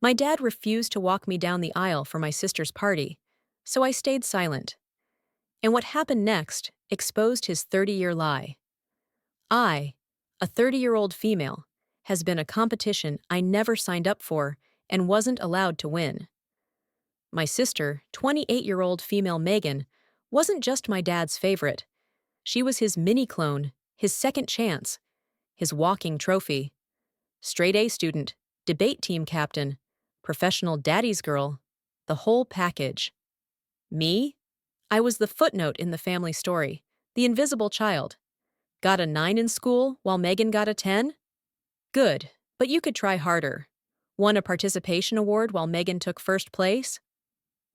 My dad refused to walk me down the aisle for my sister's party, so I stayed silent. And what happened next exposed his 30-year lie. I, a 30-year-old female, has been a competition I never signed up for and wasn't allowed to win. My sister, 28-year-old female Megan, wasn't just my dad's favorite. She was his mini-clone, his second chance, his walking trophy. Straight A student, debate team captain, professional daddy's girl, the whole package. Me? I was the footnote in the family story, the invisible child. Got a 9 in school while Megan got a 10? Good, but you could try harder. Won a participation award while Megan took first place?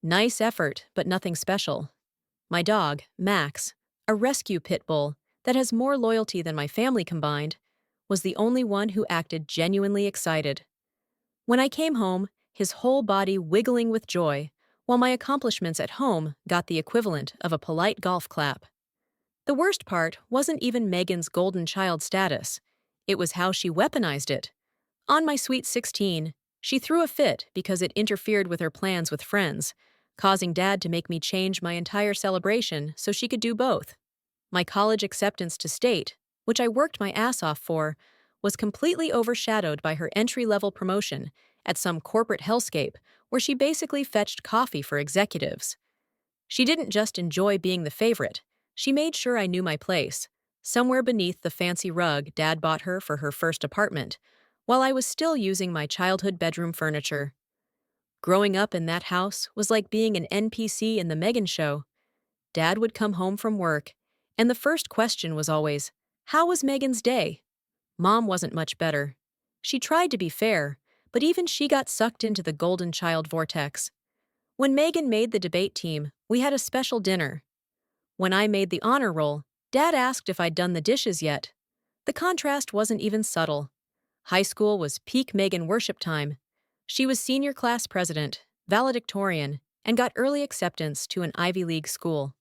Nice effort, but nothing special. My dog, Max, a rescue pit bull that has more loyalty than my family combined, was the only one who acted genuinely excited. When I came home, his whole body wiggling with joy, while my accomplishments at home got the equivalent of a polite golf clap. The worst part wasn't even Megan's golden child status. It was how she weaponized it. On my sweet 16, she threw a fit because it interfered with her plans with friends, causing Dad to make me change my entire celebration so she could do both. My college acceptance to state, which I worked my ass off for, was completely overshadowed by her entry-level promotion at some corporate hellscape where she basically fetched coffee for executives. She didn't just enjoy being the favorite, she made sure I knew my place, somewhere beneath the fancy rug Dad bought her for her first apartment, while I was still using my childhood bedroom furniture. Growing up in that house was like being an NPC in the Megan show. Dad would come home from work, and the first question was always, "How was Megan's day?" Mom wasn't much better. She tried to be fair, but even she got sucked into the golden child vortex. When Megan made the debate team, we had a special dinner. When I made the honor roll, Dad asked if I'd done the dishes yet. The contrast wasn't even subtle. High school was peak Megan worship time. She was senior class president, valedictorian, and got early acceptance to an Ivy League school.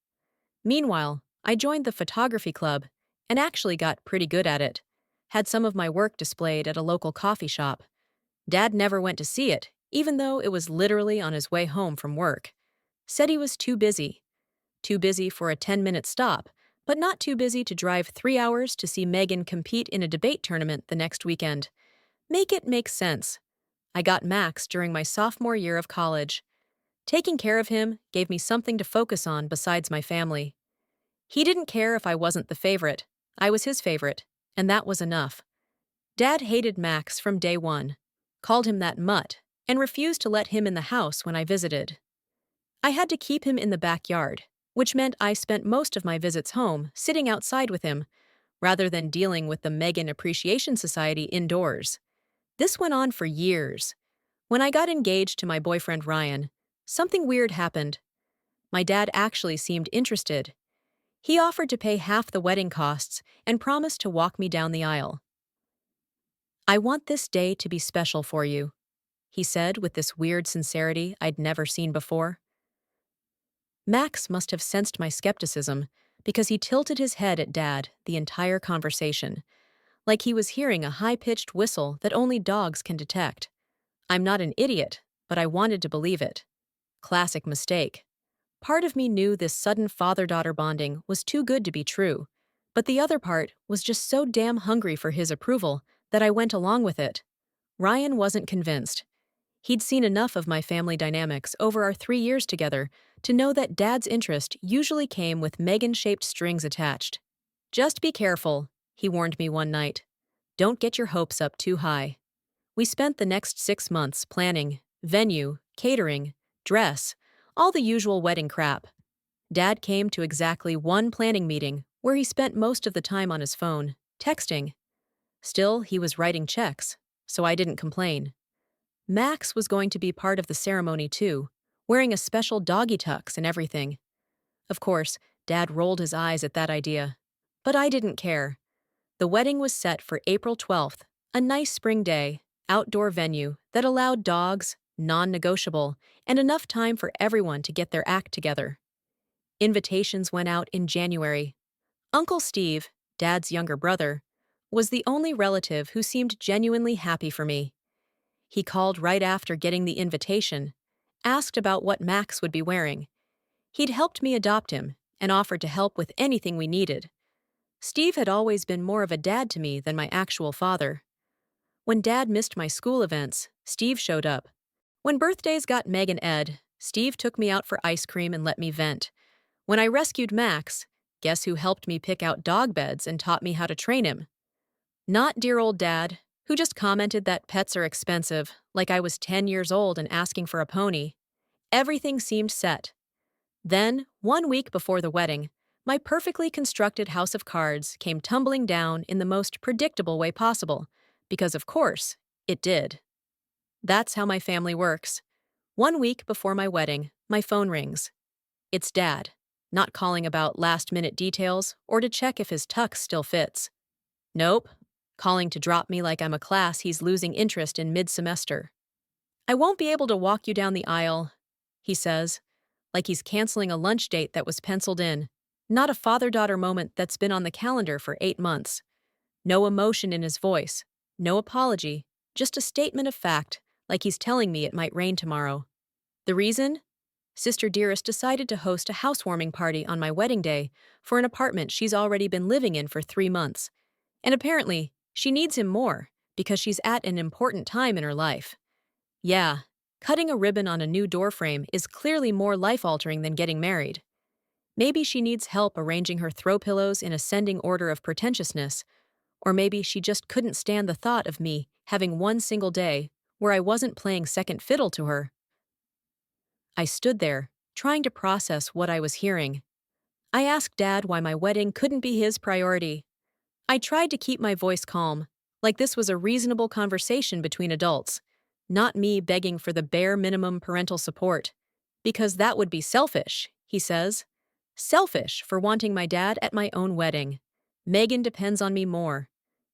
Meanwhile, I joined the photography club and actually got pretty good at it. Had some of my work displayed at a local coffee shop. Dad never went to see it, even though it was literally on his way home from work. Said he was too busy. Too busy for a 10-minute stop, but not too busy to drive 3 hours to see Megan compete in a debate tournament the next weekend. Make it make sense. I got Max during my sophomore year of college. Taking care of him gave me something to focus on besides my family. He didn't care if I wasn't the favorite. I was his favorite, and that was enough. Dad hated Max from day one, called him that mutt, and refused to let him in the house when I visited. I had to keep him in the backyard, which meant I spent most of my visits home sitting outside with him, rather than dealing with the Megan Appreciation Society indoors. This went on for years. When I got engaged to my boyfriend Ryan, something weird happened. My dad actually seemed interested. He offered to pay half the wedding costs and promised to walk me down the aisle. "I want this day to be special for you," he said with this weird sincerity I'd never seen before. Max must have sensed my skepticism because he tilted his head at Dad the entire conversation, like he was hearing a high-pitched whistle that only dogs can detect. I'm not an idiot, but I wanted to believe it. Classic mistake. Part of me knew this sudden father-daughter bonding was too good to be true, but the other part was just so damn hungry for his approval that I went along with it. Ryan wasn't convinced. He'd seen enough of my family dynamics over our 3 years together to know that Dad's interest usually came with Megan-shaped strings attached. "Just be careful," he warned me one night. "Don't get your hopes up too high." We spent the next 6 months planning venue, catering, dress, all the usual wedding crap. Dad came to exactly one planning meeting where he spent most of the time on his phone, texting. Still, he was writing checks, so I didn't complain. Max was going to be part of the ceremony too, wearing a special doggy tux and everything. Of course, Dad rolled his eyes at that idea. But I didn't care. The wedding was set for April 12th, a nice spring day, outdoor venue that allowed dogs, non-negotiable, and enough time for everyone to get their act together. Invitations went out in January. Uncle Steve, Dad's younger brother, was the only relative who seemed genuinely happy for me. He called right after getting the invitation, asked about what Max would be wearing. He'd helped me adopt him and offered to help with anything we needed. Steve had always been more of a dad to me than my actual father. When Dad missed my school events, Steve showed up. When birthdays got Meg and Ed, Steve took me out for ice cream and let me vent. When I rescued Max, guess who helped me pick out dog beds and taught me how to train him? Not dear old Dad, who just commented that pets are expensive, like I was 10 years old and asking for a pony. Everything seemed set. Then, 1 week before the wedding, my perfectly constructed house of cards came tumbling down in the most predictable way possible, because of course, it did. That's how my family works. 1 week before my wedding, my phone rings. It's Dad, not calling about last-minute details or to check if his tux still fits. Nope, calling to drop me like I'm a class he's losing interest in mid-semester. I won't be able to walk you down the aisle, he says, like he's canceling a lunch date that was penciled in, not a father-daughter moment that's been on the calendar for 8 months. No emotion in his voice, no apology, just a statement of fact, like he's telling me it might rain tomorrow. The reason? Sister Dearest decided to host a housewarming party on my wedding day for an apartment she's already been living in for 3 months. And apparently, she needs him more because she's at an important time in her life. Yeah, cutting a ribbon on a new doorframe is clearly more life-altering than getting married. Maybe she needs help arranging her throw pillows in ascending order of pretentiousness, or maybe she just couldn't stand the thought of me having one single day where I wasn't playing second fiddle to her. I stood there, trying to process what I was hearing. I asked Dad why my wedding couldn't be his priority. I tried to keep my voice calm, like this was a reasonable conversation between adults, not me begging for the bare minimum parental support. Because that would be selfish, he says. Selfish for wanting my dad at my own wedding. Megan depends on me more.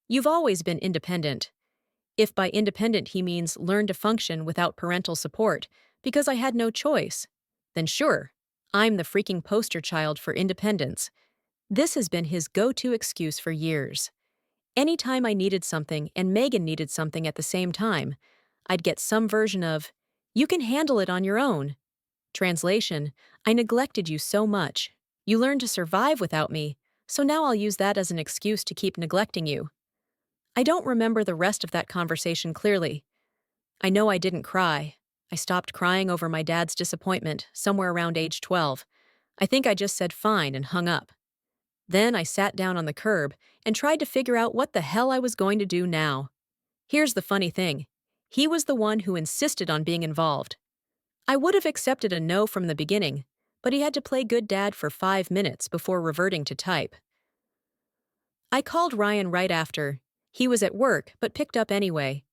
You've always been independent. If by independent he means learn to function without parental support because I had no choice, then sure, I'm the freaking poster child for independence. This has been his go-to excuse for years. Anytime I needed something and Megan needed something at the same time, I'd get some version of, "You can handle it on your own." Translation, I neglected you so much. You learned to survive without me, so now I'll use that as an excuse to keep neglecting you. I don't remember the rest of that conversation clearly. I know I didn't cry. I stopped crying over my dad's disappointment somewhere around age 12. I think I just said fine and hung up. Then I sat down on the curb and tried to figure out what the hell I was going to do now. Here's the funny thing. He was the one who insisted on being involved. I would have accepted a no from the beginning, but he had to play good dad for 5 minutes before reverting to type. I called Ryan right after. He was at work, but picked up anyway.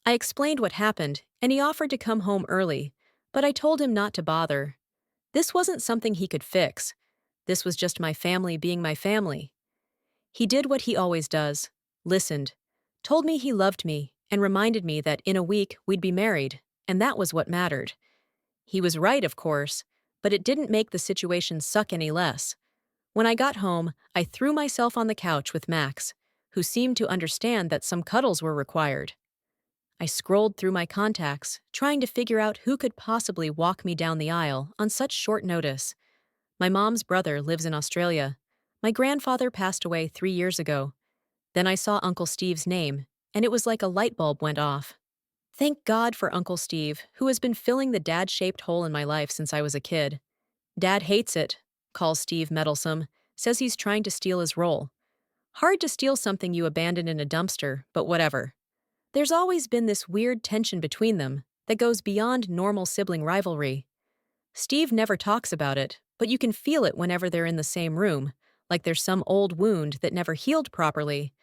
I explained what happened, and he offered to come home early, but I told him not to bother. This wasn't something he could fix. This was just my family being my family. He did what he always does, listened, told me he loved me, and reminded me that in a week we'd be married, and that was what mattered. He was right, of course, but it didn't make the situation suck any less. When I got home, I threw myself on the couch with Max, who seemed to understand that some cuddles were required. I scrolled through my contacts, trying to figure out who could possibly walk me down the aisle on such short notice. My mom's brother lives in Australia. My grandfather passed away 3 years ago. Then I saw Uncle Steve's name, and it was like a light bulb went off. Thank God for Uncle Steve, who has been filling the dad-shaped hole in my life since I was a kid. Dad hates it, calls Steve meddlesome, says he's trying to steal his role. Hard to steal something you abandoned in a dumpster, but whatever. There's always been this weird tension between them that goes beyond normal sibling rivalry. Steve never talks about it, but you can feel it whenever they're in the same room, like there's some old wound that never healed properly.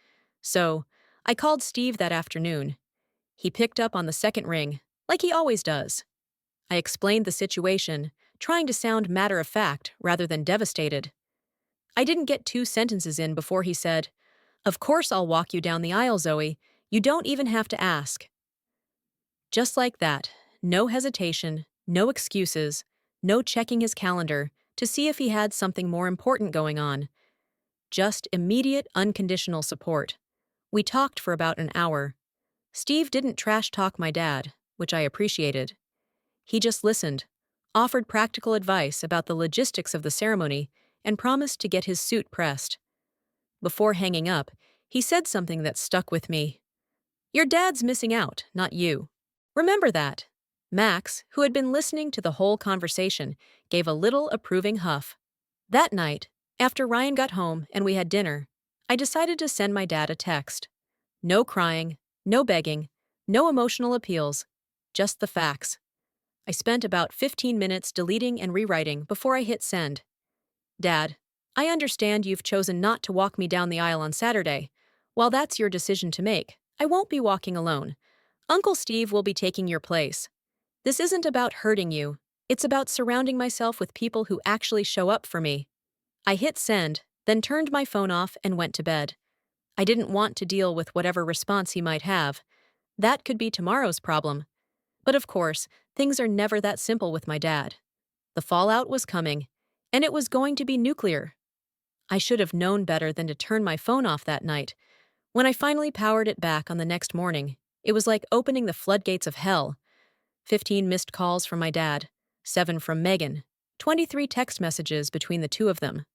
So, I called Steve that afternoon. He picked up on the second ring, like he always does. I explained the situation, trying to sound matter-of-fact rather than devastated. I didn't get 2 sentences in before he said, "Of course I'll walk you down the aisle, Zoe. You don't even have to ask." Just like that, no hesitation, no excuses, no checking his calendar to see if he had something more important going on. Just immediate, unconditional support. We talked for about an hour. Steve didn't trash talk my dad, which I appreciated. He just listened, offered practical advice about the logistics of the ceremony, and promised to get his suit pressed. Before hanging up, he said something that stuck with me. "Your dad's missing out, not you. Remember that." Max, who had been listening to the whole conversation, gave a little approving huff. That night, after Ryan got home and we had dinner, I decided to send my dad a text. No crying, no begging, no emotional appeals, just the facts. I spent about 15 minutes deleting and rewriting before I hit send. "Dad, I understand you've chosen not to walk me down the aisle on Saturday. While that's your decision to make, I won't be walking alone. Uncle Steve will be taking your place. This isn't about hurting you. It's about surrounding myself with people who actually show up for me." I hit send, then turned my phone off and went to bed. I didn't want to deal with whatever response he might have. That could be tomorrow's problem. But of course, things are never that simple with my dad. The fallout was coming, and it was going to be nuclear. I should have known better than to turn my phone off that night. When I finally powered it back on the next morning, it was like opening the floodgates of hell. 15 missed calls from my dad, 7 from Megan, 23 text messages between the two of them.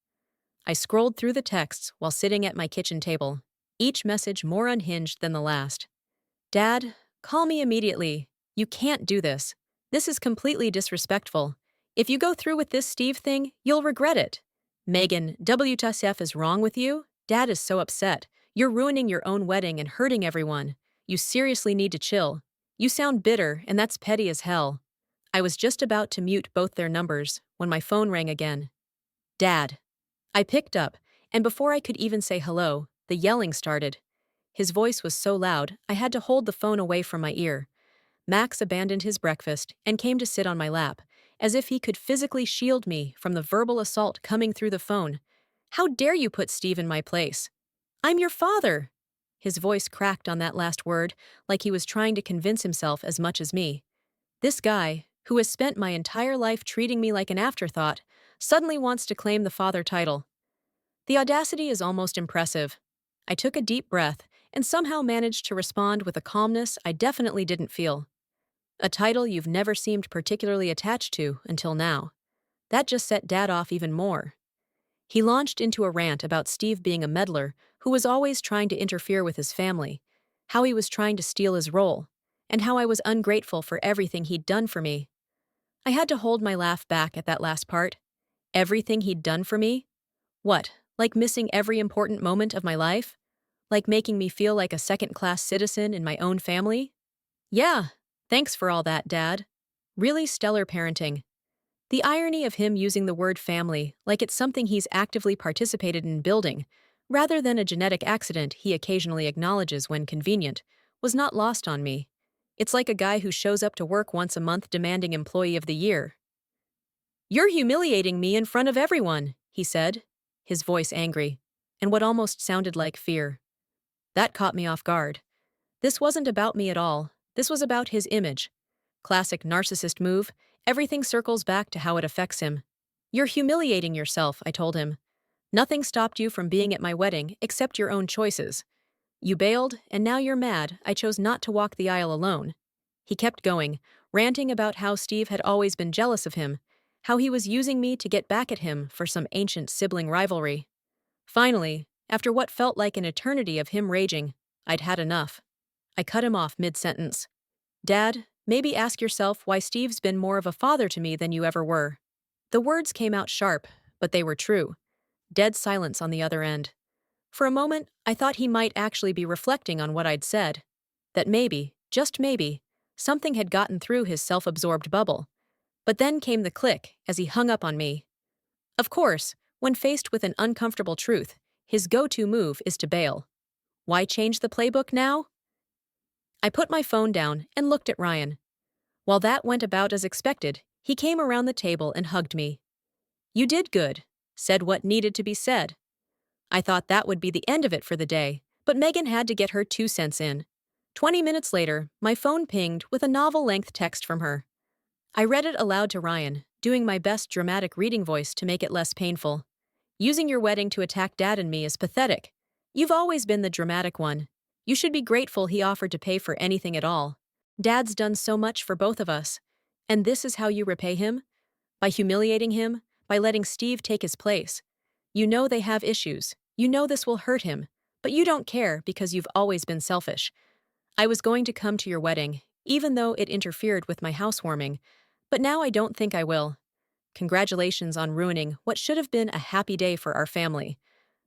I scrolled through the texts while sitting at my kitchen table, each message more unhinged than the last. "Dad, call me immediately. You can't do this. This is completely disrespectful. If you go through with this Steve thing, you'll regret it. Megan, WTF is wrong with you? Dad is so upset. You're ruining your own wedding and hurting everyone. You seriously need to chill. You sound bitter, and that's petty as hell." I was just about to mute both their numbers when my phone rang again. "Dad." I picked up, and before I could even say hello, the yelling started. His voice was so loud, I had to hold the phone away from my ear. Max abandoned his breakfast and came to sit on my lap, as if he could physically shield me from the verbal assault coming through the phone. "How dare you put Steve in my place? I'm your father." His voice cracked on that last word, like he was trying to convince himself as much as me. This guy, who has spent my entire life treating me like an afterthought, suddenly wants to claim the father title. The audacity is almost impressive. I took a deep breath and somehow managed to respond with a calmness I definitely didn't feel. "A title you've never seemed particularly attached to until now." That just set Dad off even more. He launched into a rant about Steve being a meddler who was always trying to interfere with his family, how he was trying to steal his role, and how I was ungrateful for everything he'd done for me. I had to hold my laugh back at that last part. Everything he'd done for me? What, like missing every important moment of my life? Like making me feel like a second-class citizen in my own family? "Yeah, thanks for all that, Dad. Really stellar parenting." The irony of him using the word family like it's something he's actively participated in building, rather than a genetic accident he occasionally acknowledges when convenient, was not lost on me. It's like a guy who shows up to work once a month demanding Employee of the Year. "You're humiliating me in front of everyone," he said, his voice angry, and what almost sounded like fear. That caught me off guard. This wasn't about me at all. This was about his image. Classic narcissist move. Everything circles back to how it affects him. "You're humiliating yourself," I told him. "Nothing stopped you from being at my wedding except your own choices. You bailed, and now you're mad I chose not to walk the aisle alone." He kept going, ranting about how Steve had always been jealous of him, how he was using me to get back at him for some ancient sibling rivalry. Finally, after what felt like an eternity of him raging, I'd had enough. I cut him off mid-sentence. "Dad, maybe ask yourself why Steve's been more of a father to me than you ever were." The words came out sharp, but they were true. Dead silence on the other end. For a moment, I thought he might actually be reflecting on what I'd said. That maybe, just maybe, something had gotten through his self-absorbed bubble. But then came the click as he hung up on me. Of course, when faced with an uncomfortable truth, his go-to move is to bail. Why change the playbook now? I put my phone down and looked at Ryan. While that went about as expected, he came around the table and hugged me. "You did good," said what needed to be said. I thought that would be the end of it for the day, but Megan had to get her 2 cents in. 20 minutes later, my phone pinged with a novel-length text from her. I read it aloud to Ryan, doing my best dramatic reading voice to make it less painful. "Using your wedding to attack Dad and me is pathetic. You've always been the dramatic one. You should be grateful he offered to pay for anything at all. Dad's done so much for both of us. And this is how you repay him? By humiliating him? By letting Steve take his place? You know they have issues. You know this will hurt him. But you don't care because you've always been selfish. I was going to come to your wedding, even though it interfered with my housewarming. But now I don't think I will. Congratulations on ruining what should have been a happy day for our family.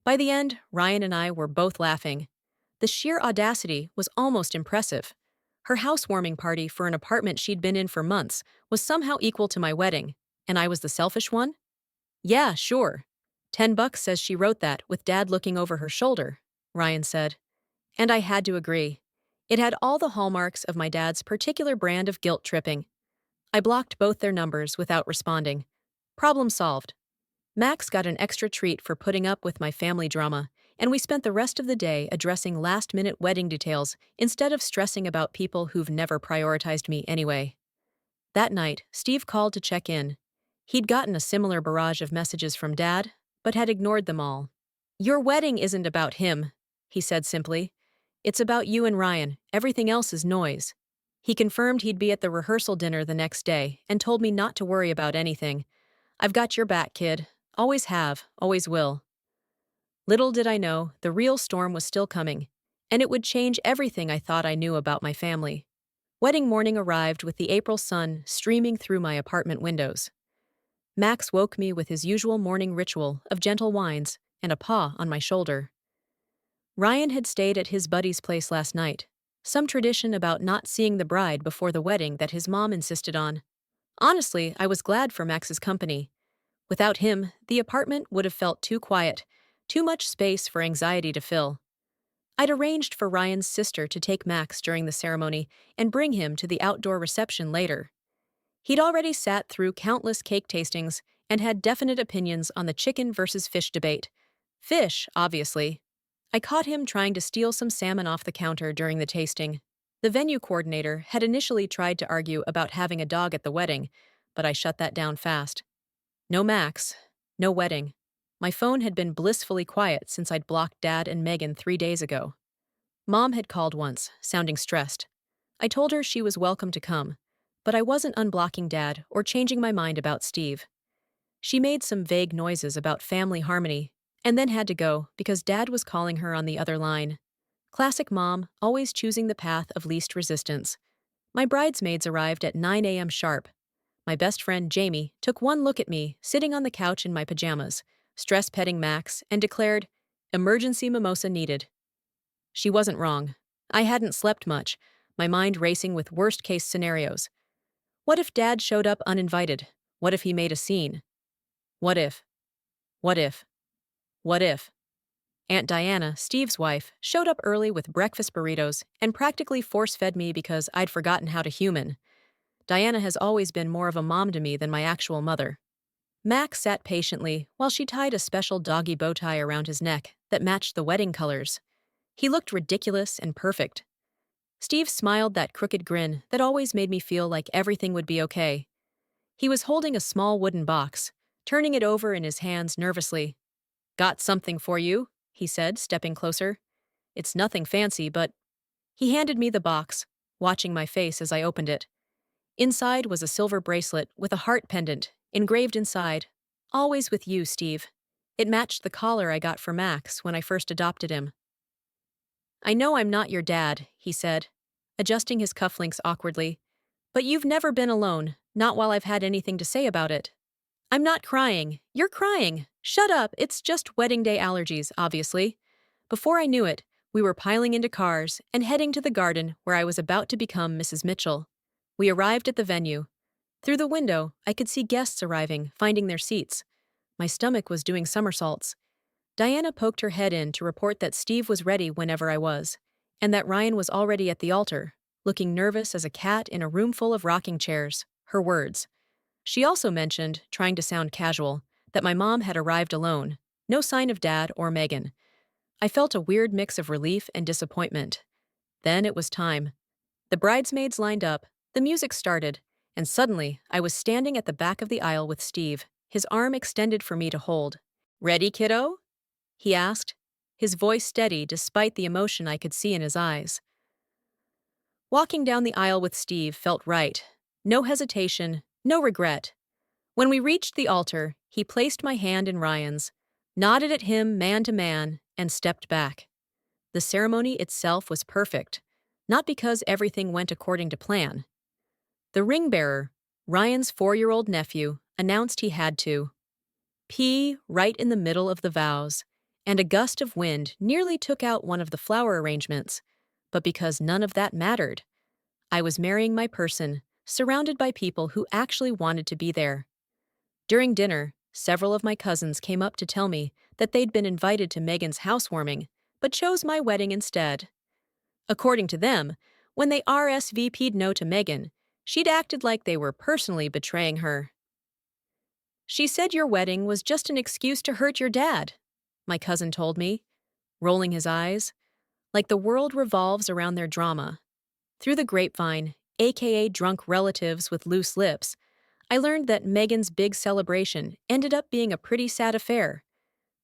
By the end, Ryan and I were both laughing. The sheer audacity was almost impressive. Her housewarming party for an apartment she'd been in for months was somehow equal to my wedding, and I was the selfish one? Yeah, sure. $10 says she wrote that with Dad looking over her shoulder, Ryan said. And I had to agree. It had all the hallmarks of my dad's particular brand of guilt tripping. I blocked both their numbers without responding. Problem solved. Max got an extra treat for putting up with my family drama, and we spent the rest of the day addressing last-minute wedding details instead of stressing about people who've never prioritized me anyway. That night, Steve called to check in. He'd gotten a similar barrage of messages from Dad, but had ignored them all. Your wedding isn't about him, he said simply. It's about you and Ryan. Everything else is noise. He confirmed he'd be at the rehearsal dinner the next day and told me not to worry about anything. I've got your back, kid. Always have, always will. Little did I know, the real storm was still coming, and it would change everything I thought I knew about my family. Wedding morning arrived with the April sun streaming through my apartment windows. Max woke me with his usual morning ritual of gentle whines and a paw on my shoulder. Ryan had stayed at his buddy's place last night, some tradition about not seeing the bride before the wedding that his mom insisted on. Honestly, I was glad for Max's company. Without him, the apartment would have felt too quiet, too much space for anxiety to fill. I'd arranged for Ryan's sister to take Max during the ceremony and bring him to the outdoor reception later. He'd already sat through countless cake tastings and had definite opinions on the chicken versus fish debate. Fish, obviously. I caught him trying to steal some salmon off the counter during the tasting. The venue coordinator had initially tried to argue about having a dog at the wedding, but I shut that down fast. No Max, no wedding. My phone had been blissfully quiet since I'd blocked Dad and Megan 3 days ago. Mom had called once, sounding stressed. I told her she was welcome to come, but I wasn't unblocking Dad or changing my mind about Steve. She made some vague noises about family harmony, and then had to go because Dad was calling her on the other line. Classic mom, always choosing the path of least resistance. My bridesmaids arrived at 9 a.m. sharp. My best friend, Jamie, took one look at me, sitting on the couch in my pajamas, stress-petting Max, and declared, "Emergency mimosa needed." She wasn't wrong. I hadn't slept much, my mind racing with worst-case scenarios. What if Dad showed up uninvited? What if he made a scene? What if? What if? What if? Aunt Diana, Steve's wife, showed up early with breakfast burritos and practically force-fed me because I'd forgotten how to human. Diana has always been more of a mom to me than my actual mother. Max sat patiently while she tied a special doggy bow tie around his neck that matched the wedding colors. He looked ridiculous and perfect. Steve smiled that crooked grin that always made me feel like everything would be okay. He was holding a small wooden box, turning it over in his hands nervously. "Got something for you," he said, stepping closer. "It's nothing fancy, but—" He handed me the box, watching my face as I opened it. Inside was a silver bracelet with a heart pendant, engraved inside, "Always with you, Steve." It matched the collar I got for Max when I first adopted him. "I know I'm not your dad," he said, adjusting his cufflinks awkwardly, "but you've never been alone, not while I've had anything to say about it." "I'm not crying. You're crying. Shut up, it's just wedding day allergies, obviously." Before I knew it, we were piling into cars and heading to the garden where I was about to become Mrs. Mitchell. We arrived at the venue. Through the window, I could see guests arriving, finding their seats. My stomach was doing somersaults. Diana poked her head in to report that Steve was ready whenever I was, and that Ryan was already at the altar, looking nervous as a cat in a room full of rocking chairs, her words. She also mentioned, trying to sound casual, that my mom had arrived alone, no sign of Dad or Megan. I felt a weird mix of relief and disappointment. Then it was time. The bridesmaids lined up, the music started, and suddenly I was standing at the back of the aisle with Steve, his arm extended for me to hold. "Ready, kiddo?" he asked, his voice steady despite the emotion I could see in his eyes. Walking down the aisle with Steve felt right. No hesitation, no regret. When we reached the altar, he placed my hand in Ryan's, nodded at him man to man, and stepped back. The ceremony itself was perfect, not because everything went according to plan. The ring bearer, Ryan's 4-year-old nephew, announced he had to pee right in the middle of the vows, and a gust of wind nearly took out one of the flower arrangements. But because none of that mattered, I was marrying my person, surrounded by people who actually wanted to be there. During dinner, several of my cousins came up to tell me that they'd been invited to Megan's housewarming, but chose my wedding instead. According to them, when they RSVP'd no to Megan, she'd acted like they were personally betraying her. She said your wedding was just an excuse to hurt your dad, my cousin told me, rolling his eyes, like the world revolves around their drama. Through the grapevine, aka drunk relatives with loose lips, I learned that Megan's big celebration ended up being a pretty sad affair.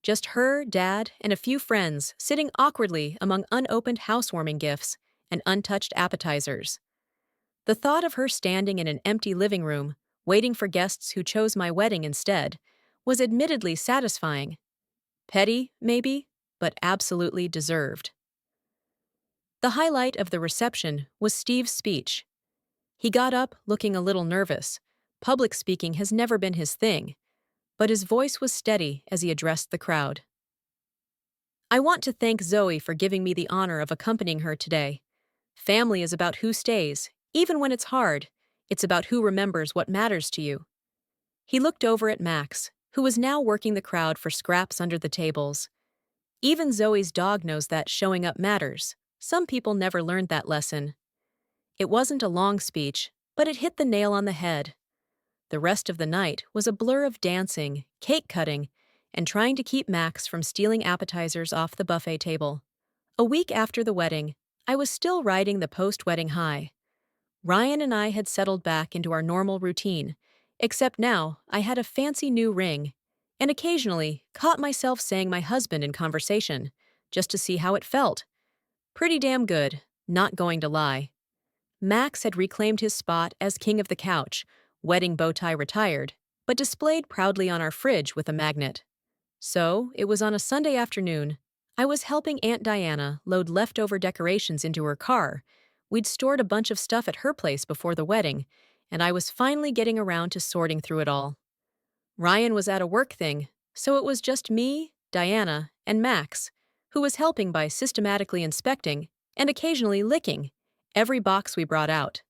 Just her, dad, and a few friends sitting awkwardly among unopened housewarming gifts and untouched appetizers. The thought of her standing in an empty living room, waiting for guests who chose my wedding instead, was admittedly satisfying. Petty, maybe, but absolutely deserved. The highlight of the reception was Steve's speech. He got up looking a little nervous. Public speaking has never been his thing, but his voice was steady as he addressed the crowd. I want to thank Zoe for giving me the honor of accompanying her today. Family is about who stays, even when it's hard. It's about who remembers what matters to you. He looked over at Max, who was now working the crowd for scraps under the tables. Even Zoe's dog knows that showing up matters. Some people never learned that lesson. It wasn't a long speech, but it hit the nail on the head. The rest of the night was a blur of dancing, cake cutting, and trying to keep Max from stealing appetizers off the buffet table. A week after the wedding, I was still riding the post-wedding high. Ryan and I had settled back into our normal routine, except now I had a fancy new ring, and occasionally caught myself saying my husband in conversation, just to see how it felt. Pretty damn good, not going to lie. Max had reclaimed his spot as king of the couch, wedding bow tie retired, but displayed proudly on our fridge with a magnet. So, it was on a Sunday afternoon. I was helping Aunt Diana load leftover decorations into her car. We'd stored a bunch of stuff at her place before the wedding, and I was finally getting around to sorting through it all. Ryan was at a work thing, so it was just me, Diana, and Max, who was helping by systematically inspecting, and occasionally licking, every box we brought out.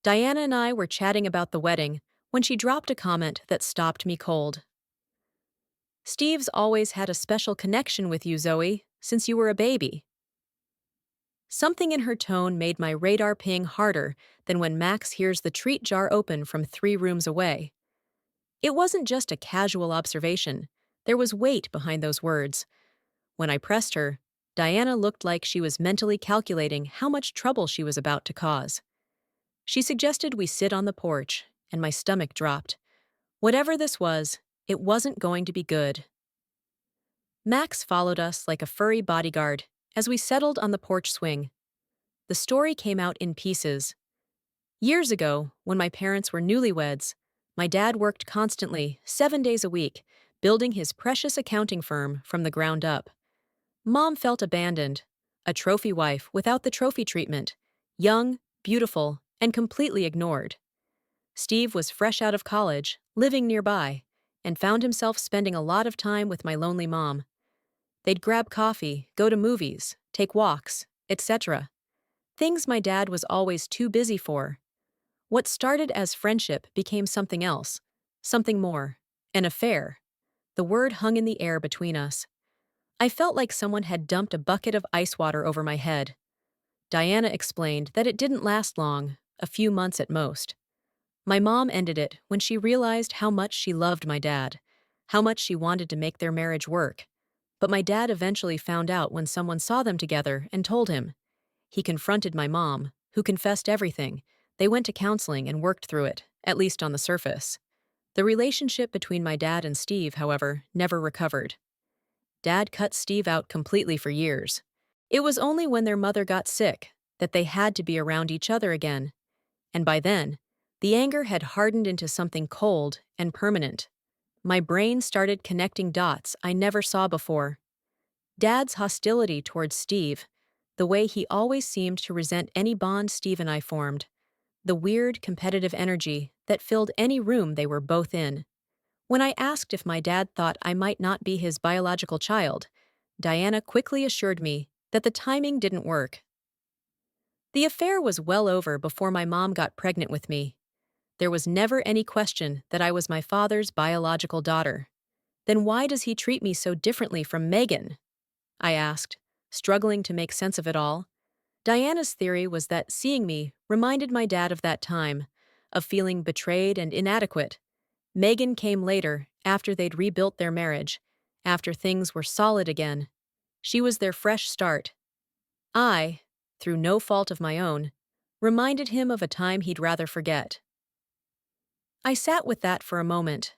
Diana and I were chatting about the wedding when she dropped a comment that stopped me cold. Steve's always had a special connection with you, Zoe, since you were a baby. Something in her tone made my radar ping harder than when Max hears the treat jar open from 3 rooms away. It wasn't just a casual observation. There was weight behind those words. When I pressed her, Diana looked like she was mentally calculating how much trouble she was about to cause. She suggested we sit on the porch, and my stomach dropped. Whatever this was, it wasn't going to be good. Max followed us like a furry bodyguard as we settled on the porch swing. The story came out in pieces. Years ago, when my parents were newlyweds, my dad worked constantly, 7 days a week, building his precious accounting firm from the ground up. Mom felt abandoned, a trophy wife without the trophy treatment, young, beautiful, and completely ignored. Steve was fresh out of college, living nearby, and found himself spending a lot of time with my lonely mom. They'd grab coffee, go to movies, take walks, etc. Things my dad was always too busy for. What started as friendship became something else, something more, an affair. The word hung in the air between us. I felt like someone had dumped a bucket of ice water over my head. Diana explained that it didn't last long, a few months at most. My mom ended it when she realized how much she loved my dad, how much she wanted to make their marriage work. But my dad eventually found out when someone saw them together and told him. He confronted my mom, who confessed everything. They went to counseling and worked through it, at least on the surface. The relationship between my dad and Steve, however, never recovered. Dad cut Steve out completely for years. It was only when their mother got sick that they had to be around each other again, and by then, the anger had hardened into something cold and permanent. My brain started connecting dots I never saw before. Dad's hostility towards Steve, the way he always seemed to resent any bond Steve and I formed, the weird competitive energy that filled any room they were both in. When I asked if my dad thought I might not be his biological child, Diana quickly assured me that the timing didn't work. The affair was well over before my mom got pregnant with me. There was never any question that I was my father's biological daughter. Then why does he treat me so differently from Megan? I asked, struggling to make sense of it all. Diana's theory was that seeing me reminded my dad of that time, of feeling betrayed and inadequate. Megan came later, after they'd rebuilt their marriage, after things were solid again. She was their fresh start. I, through no fault of my own, reminded him of a time he'd rather forget. I sat with that for a moment.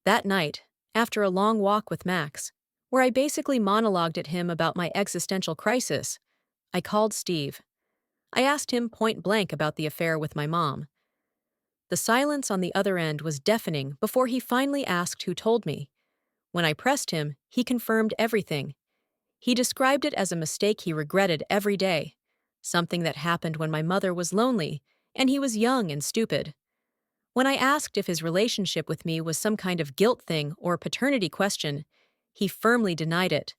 That night, after a long walk with Max, where I basically monologued at him about my existential crisis, I called Steve. I asked him point blank about the affair with my mom. The silence on the other end was deafening before he finally asked who told me. When I pressed him, he confirmed everything. He described it as a mistake he regretted every day, something that happened when my mother was lonely and he was young and stupid. When I asked if his relationship with me was some kind of guilt thing or paternity question, he firmly denied it.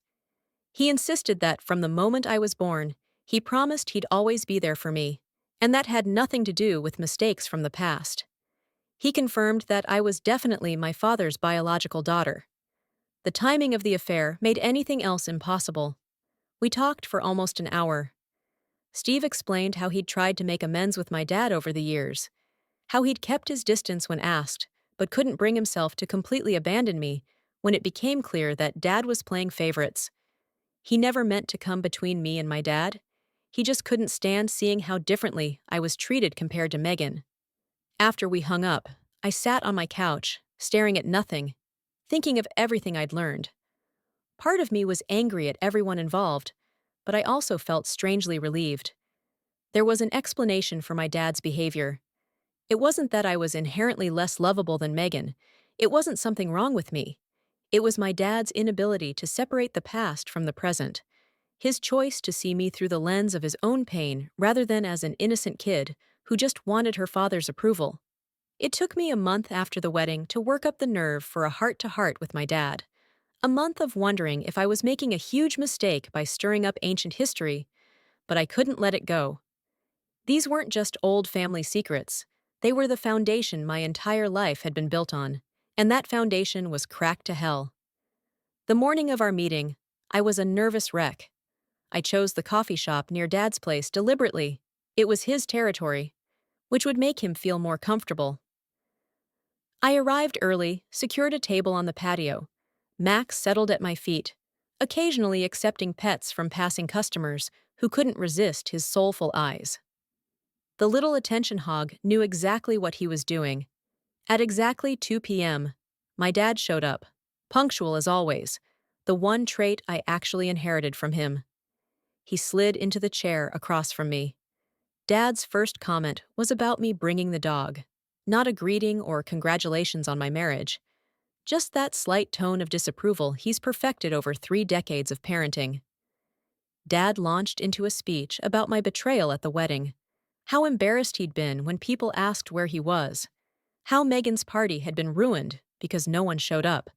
He insisted that from the moment I was born, he promised he'd always be there for me, and that had nothing to do with mistakes from the past. He confirmed that I was definitely my father's biological daughter. The timing of the affair made anything else impossible. We talked for almost an hour. Steve explained how he'd tried to make amends with my dad over the years, how he'd kept his distance when asked, but couldn't bring himself to completely abandon me when it became clear that Dad was playing favorites. He never meant to come between me and my dad. He just couldn't stand seeing how differently I was treated compared to Megan. After we hung up, I sat on my couch, staring at nothing, thinking of everything I'd learned. Part of me was angry at everyone involved, but I also felt strangely relieved. There was an explanation for my dad's behavior. It wasn't that I was inherently less lovable than Megan. It wasn't something wrong with me. It was my dad's inability to separate the past from the present. His choice to see me through the lens of his own pain rather than as an innocent kid who just wanted her father's approval. It took me a month after the wedding to work up the nerve for a heart-to-heart with my dad. A month of wondering if I was making a huge mistake by stirring up ancient history, but I couldn't let it go. These weren't just old family secrets. They were the foundation my entire life had been built on, and that foundation was cracked to hell. The morning of our meeting, I was a nervous wreck. I chose the coffee shop near Dad's place deliberately. It was his territory, which would make him feel more comfortable. I arrived early, secured a table on the patio. Max settled at my feet, occasionally accepting pets from passing customers who couldn't resist his soulful eyes. The little attention hog knew exactly what he was doing. At exactly 2 p.m., my dad showed up, punctual as always, the one trait I actually inherited from him. He slid into the chair across from me. Dad's first comment was about me bringing the dog, not a greeting or congratulations on my marriage. Just that slight tone of disapproval he's perfected over 3 decades of parenting. Dad launched into a speech about my betrayal at the wedding, how embarrassed he'd been when people asked where he was, how Megan's party had been ruined because no one showed up.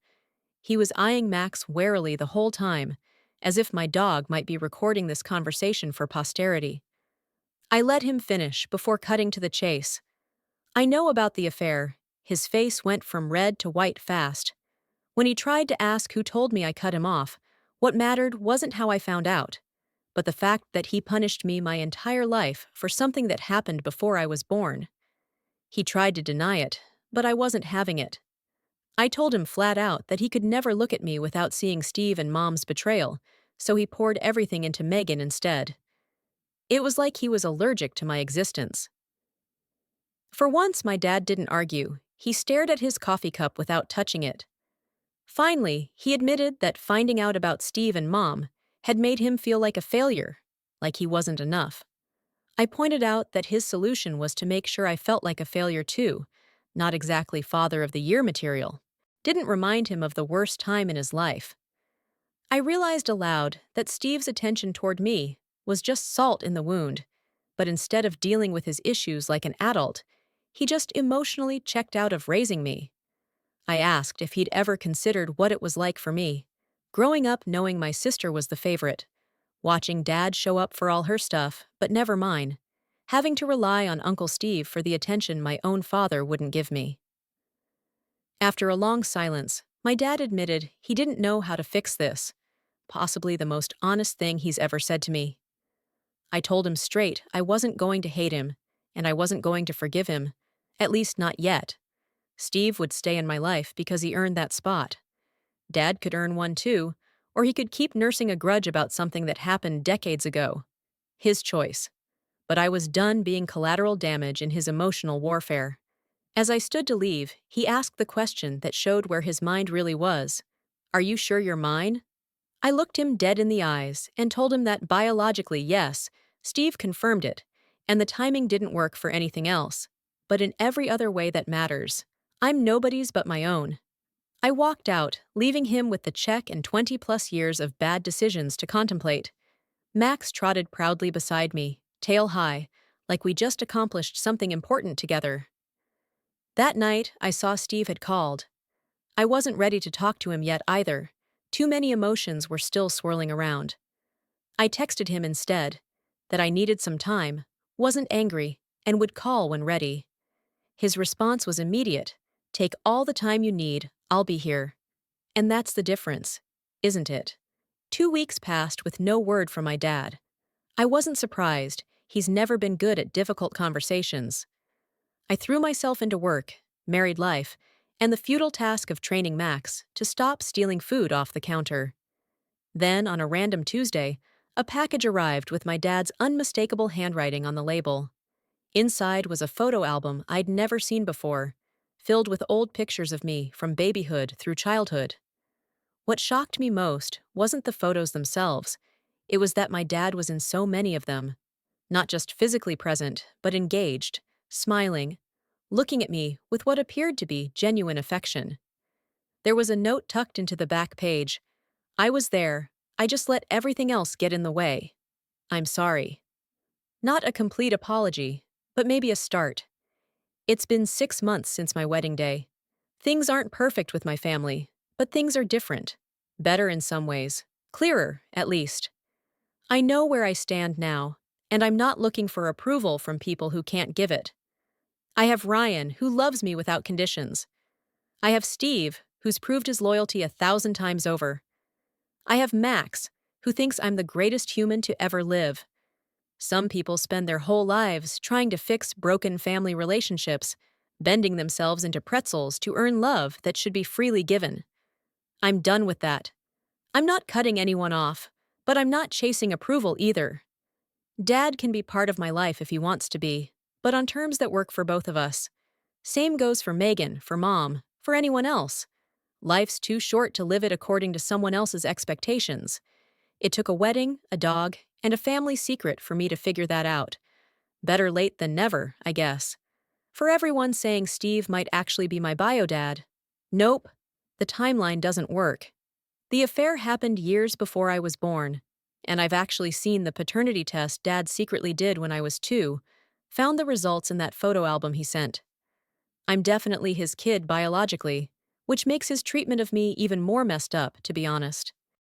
He was eyeing Max warily the whole time, as if my dog might be recording this conversation for posterity. I let him finish before cutting to the chase. I know about the affair. His face went from red to white fast. When he tried to ask who told me I cut him off, what mattered wasn't how I found out, but the fact that he punished me my entire life for something that happened before I was born. He tried to deny it, but I wasn't having it. I told him flat out that he could never look at me without seeing Steve and Mom's betrayal, so he poured everything into Megan instead. It was like he was allergic to my existence. For once, my dad didn't argue. He stared at his coffee cup without touching it. Finally, he admitted that finding out about Steve and Mom had made him feel like a failure, like he wasn't enough. I pointed out that his solution was to make sure I felt like a failure too, not exactly Father of the Year material. Didn't remind him of the worst time in his life. I realized aloud that Steve's attention toward me was just salt in the wound, but instead of dealing with his issues like an adult, he just emotionally checked out of raising me. I asked if he'd ever considered what it was like for me, growing up knowing my sister was the favorite, watching Dad show up for all her stuff, but never mine, having to rely on Uncle Steve for the attention my own father wouldn't give me. After a long silence, my dad admitted he didn't know how to fix this, possibly the most honest thing he's ever said to me. I told him straight I wasn't going to hate him, and I wasn't going to forgive him, at least not yet. Steve would stay in my life because he earned that spot. Dad could earn one too, or he could keep nursing a grudge about something that happened decades ago. His choice. But I was done being collateral damage in his emotional warfare. As I stood to leave, he asked the question that showed where his mind really was. Are you sure you're mine? I looked him dead in the eyes and told him that biologically, yes, Steve confirmed it, and the timing didn't work for anything else. But in every other way that matters, I'm nobody's but my own. I walked out, leaving him with the check and 20-plus years of bad decisions to contemplate. Max trotted proudly beside me, tail high, like we just accomplished something important together. That night, I saw Steve had called. I wasn't ready to talk to him yet either. Too many emotions were still swirling around. I texted him instead that I needed some time, wasn't angry, and would call when ready. His response was immediate. Take all the time you need, I'll be here. And that's the difference, isn't it? 2 weeks passed with no word from my dad. I wasn't surprised. He's never been good at difficult conversations. I threw myself into work, married life, and the futile task of training Max to stop stealing food off the counter. Then, on a random Tuesday, a package arrived with my dad's unmistakable handwriting on the label. Inside was a photo album I'd never seen before, filled with old pictures of me from babyhood through childhood. What shocked me most wasn't the photos themselves. It was that my dad was in so many of them. Not just physically present, but engaged, smiling, looking at me with what appeared to be genuine affection. There was a note tucked into the back page. I was there, I just let everything else get in the way. I'm sorry. Not a complete apology, but maybe a start. It's been 6 months since my wedding day. Things aren't perfect with my family, but things are different. Better in some ways. Clearer, at least. I know where I stand now, and I'm not looking for approval from people who can't give it. I have Ryan, who loves me without conditions. I have Steve, who's proved his loyalty 1,000 times over. I have Max, who thinks I'm the greatest human to ever live. Some people spend their whole lives trying to fix broken family relationships, bending themselves into pretzels to earn love that should be freely given. I'm done with that. I'm not cutting anyone off, but I'm not chasing approval either. Dad can be part of my life if he wants to be, but on terms that work for both of us. Same goes for Megan, for Mom, for anyone else. Life's too short to live it according to someone else's expectations. It took a wedding, a dog, and a family secret for me to figure that out. Better late than never, I guess. For everyone saying Steve might actually be my bio dad, nope, the timeline doesn't work. The affair happened years before I was born, and I've actually seen the paternity test Dad secretly did when I was 2, found the results in that photo album he sent. I'm definitely his kid biologically, which makes his treatment of me even more messed up, to be honest.